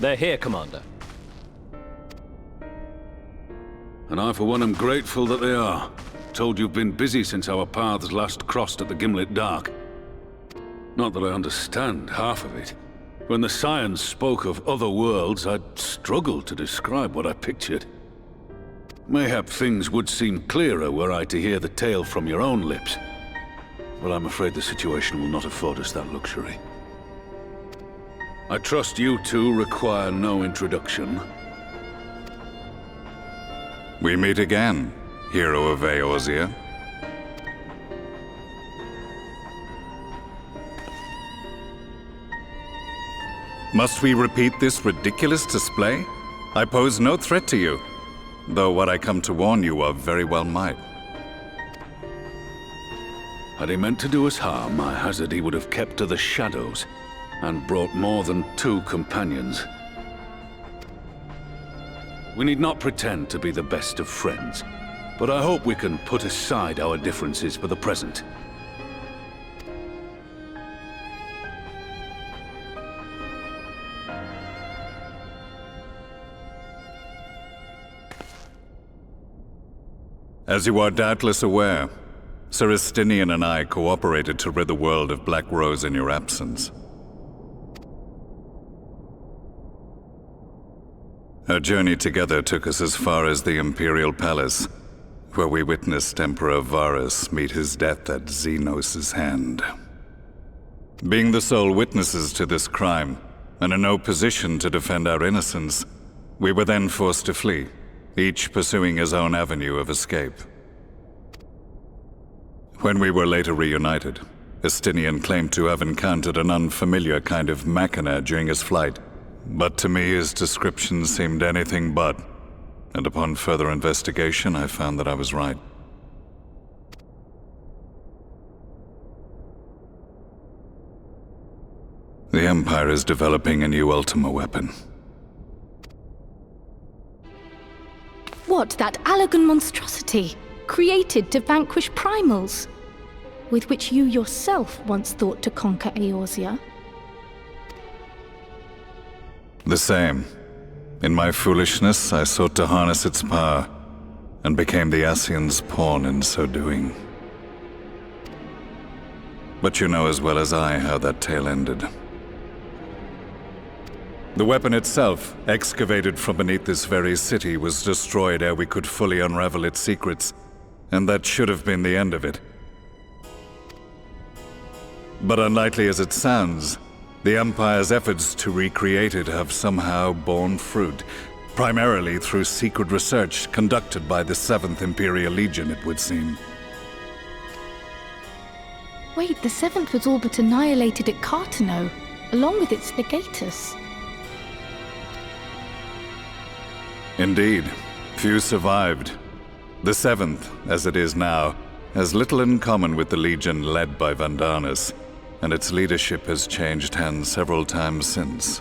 They're here, Commander. And I, for one, am grateful that they are. Told you've been busy since our paths last crossed at the Gimlet Dark. Not that I understand half of it. When the Scions spoke of other worlds, I'd struggled to describe what I pictured. Mayhap things would seem clearer were I to hear the tale from your own lips. But I'm afraid the situation will not afford us that luxury. I trust you two require no introduction. We meet again, hero of Eorzea. Must we repeat this ridiculous display? I pose no threat to you, though what I come to warn you of very well might. Had he meant to do us harm, I hazard he would have kept to the shadows, and brought more than 2 companions. We need not pretend to be the best of friends, but I hope we can put aside our differences for the present. As you are doubtless aware, Sir Estinian and I cooperated to rid the world of Black Rose in your absence. Our journey together took us as far as the Imperial Palace, where we witnessed Emperor Varus meet his death at Xenos' hand. Being the sole witnesses to this crime, and in no position to defend our innocence, we were then forced to flee, each pursuing his own avenue of escape. When we were later reunited, Estinian claimed to have encountered an unfamiliar kind of machina during his flight, but to me his description seemed anything but, and upon further investigation I found that I was right. The Empire is developing a new Ultima weapon. What, that Allagan monstrosity, created to vanquish primals, with which you yourself once thought to conquer Eorzea? The same. In my foolishness, I sought to harness its power, and became the Ascian's pawn in so doing. But you know as well as I how that tale ended. The weapon itself, excavated from beneath this very city, was destroyed ere we could fully unravel its secrets, and that should have been the end of it. But unlikely as it sounds, the Empire's efforts to recreate it have somehow borne fruit, primarily through secret research conducted by the 7th Imperial Legion, it would seem. Wait, the 7th was all but annihilated at Cartano, along with its legatus. Indeed, few survived. The 7th, as it is now, has little in common with the Legion led by Vandanis, and its leadership has changed hands several times since.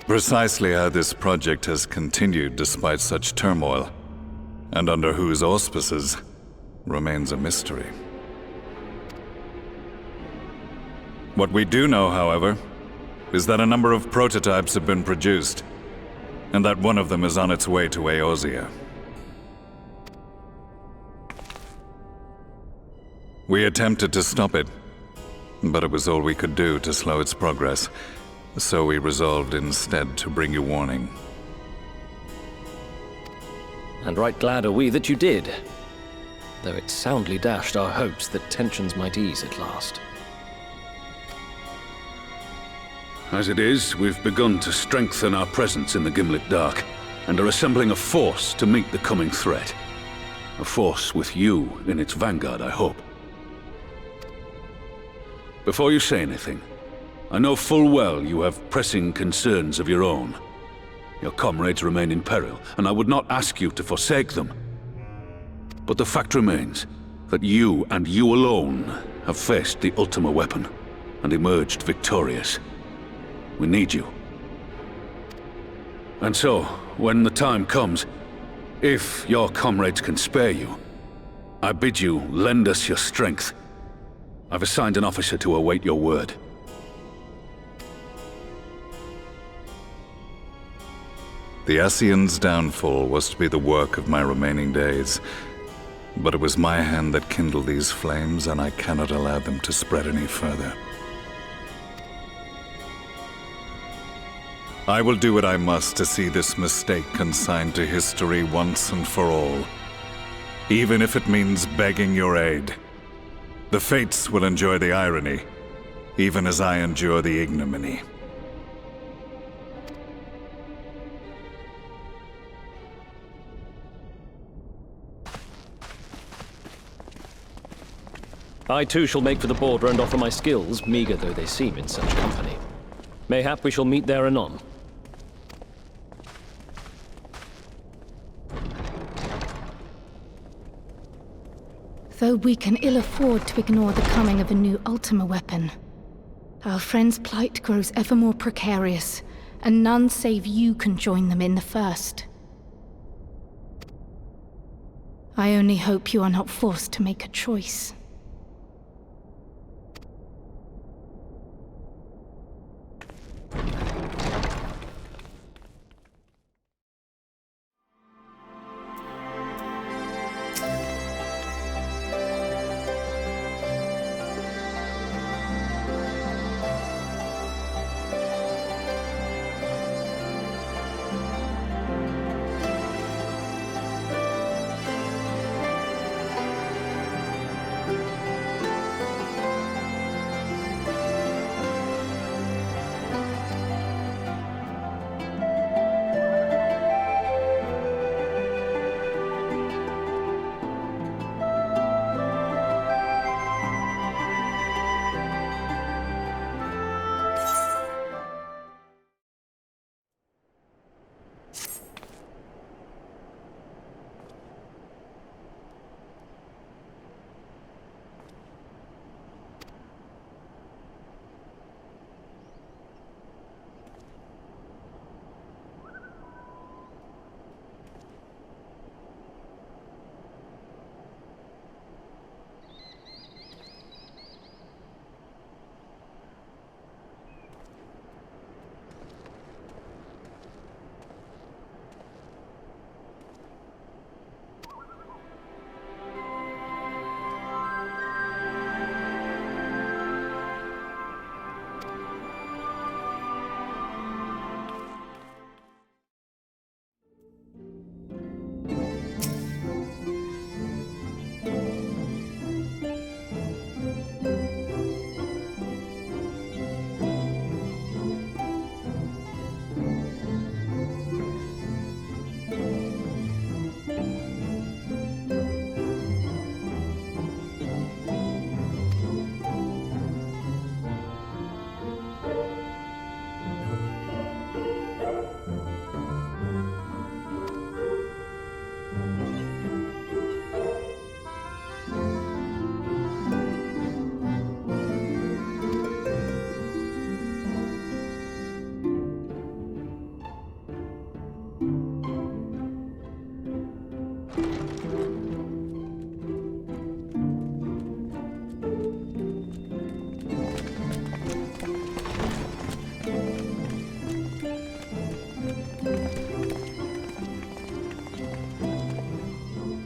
Precisely how this project has continued despite such turmoil, and under whose auspices, remains a mystery. What we do know, however, is that a number of prototypes have been produced, and that one of them is on its way to Eorzea. We attempted to stop it, but it was all we could do to slow its progress, so we resolved instead to bring you warning. And right glad are we that you did, though it soundly dashed our hopes that tensions might ease at last. As it is, we've begun to strengthen our presence in the Gimlet Dark, and are assembling a force to meet the coming threat. A force with you in its vanguard, I hope. Before you say anything, I know full well you have pressing concerns of your own. Your comrades remain in peril, and I would not ask you to forsake them. But the fact remains that you, and you alone, have faced the Ultima weapon, and emerged victorious. We need you. And so, when the time comes, if your comrades can spare you, I bid you lend us your strength. I've assigned an officer to await your word. The Ascian's downfall was to be the work of my remaining days. But it was my hand that kindled these flames, and I cannot allow them to spread any further. I will do what I must to see this mistake consigned to history once and for all. Even if it means begging your aid. The Fates will enjoy the irony, even as I endure the ignominy. I too shall make for the border and offer my skills, meager though they seem in such company. Mayhap we shall meet there anon. Though we can ill afford to ignore the coming of a new Ultima weapon, our friend's plight grows ever more precarious, and none save you can join them in the first. I only hope you are not forced to make a choice.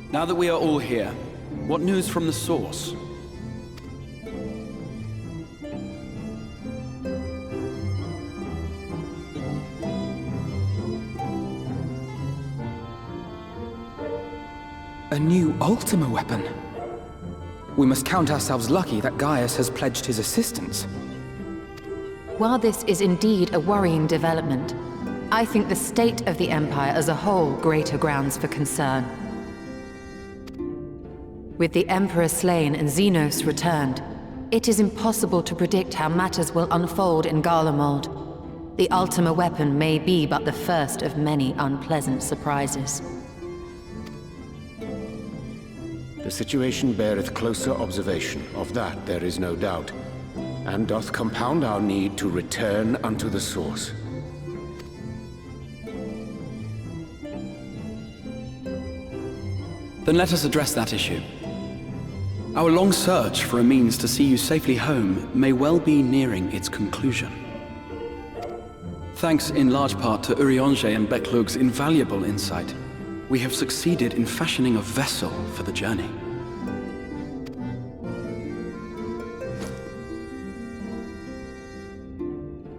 Now that we are all here, what news from the source? A new Ultima weapon? We must count ourselves lucky that Gaius has pledged his assistance. While this is indeed a worrying development, I think the state of the Empire as a whole greater grounds for concern. With the Emperor slain and Xenos returned, it is impossible to predict how matters will unfold in Garlemald. The Ultima weapon may be but the first of many unpleasant surprises. The situation beareth closer observation, of that there is no doubt, and doth compound our need to return unto the source. Then let us address that issue. Our long search for a means to see you safely home may well be nearing its conclusion. Thanks in large part to Urianger and Becklug's invaluable insight, we have succeeded in fashioning a vessel for the journey.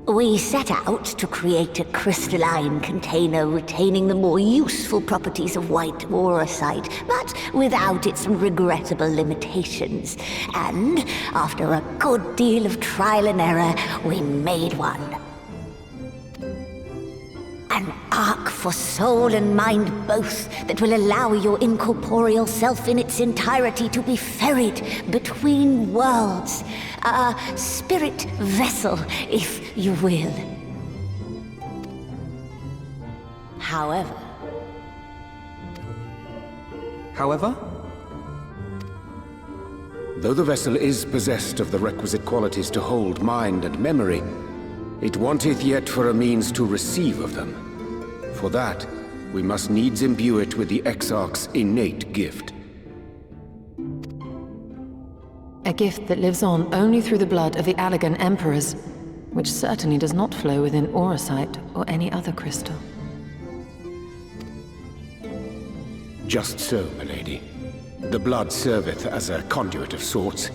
We set out to create a crystalline container retaining the more useful properties of white aurosite, but without its regrettable limitations. And after a good deal of trial and error, we made one. An ark for soul and mind both that will allow your incorporeal self in its entirety to be ferried between worlds. A spirit vessel, if you will. However... Though the vessel is possessed of the requisite qualities to hold mind and memory, it wanteth yet for a means to receive of them. For that, we must needs imbue it with the Exarch's innate gift. A gift that lives on only through the blood of the Allagan Emperors, which certainly does not flow within aurosite or any other crystal. Just so, milady. The blood serveth as a conduit of sorts.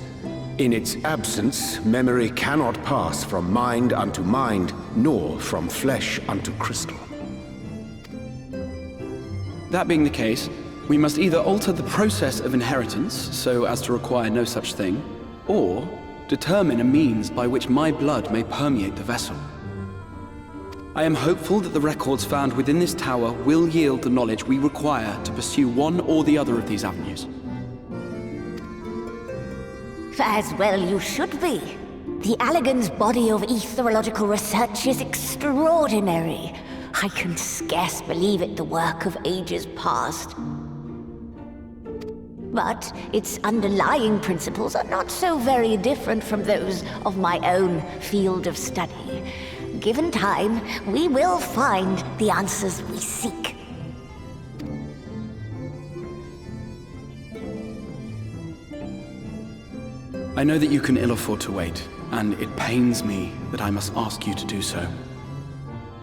In its absence, memory cannot pass from mind unto mind, nor from flesh unto crystal. That being the case, we must either alter the process of inheritance so as to require no such thing, or determine a means by which my blood may permeate the vessel. I am hopeful that the records found within this tower will yield the knowledge we require to pursue one or the other of these avenues. As well you should be. The Allagan's body of etherological research is extraordinary. I can scarce believe it the work of ages past. But its underlying principles are not so very different from those of my own field of study. Given time, we will find the answers we seek. I know that you can ill afford to wait, and it pains me that I must ask you to do so.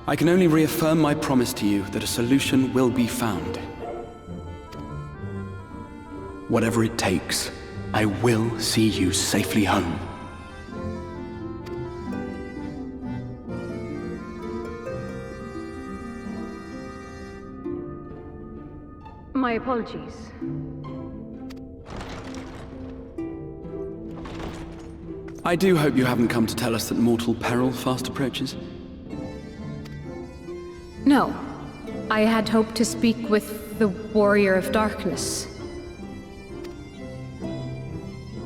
I can only reaffirm my promise to you that a solution will be found. Whatever it takes, I will see you safely home. My apologies. I do hope you haven't come to tell us that mortal peril fast approaches. No. I had hoped to speak with the Warrior of Darkness.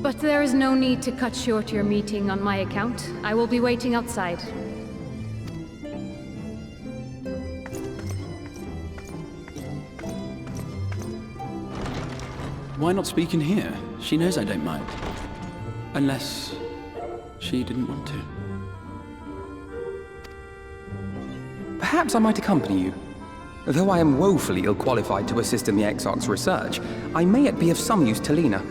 But there is no need to cut short your meeting on my account. I will be waiting outside. Why not speak in here? She knows I don't mind. Unless she didn't want to. Perhaps I might accompany you. Though I am woefully ill-qualified to assist in the Exarch's research, I may yet be of some use to Lena.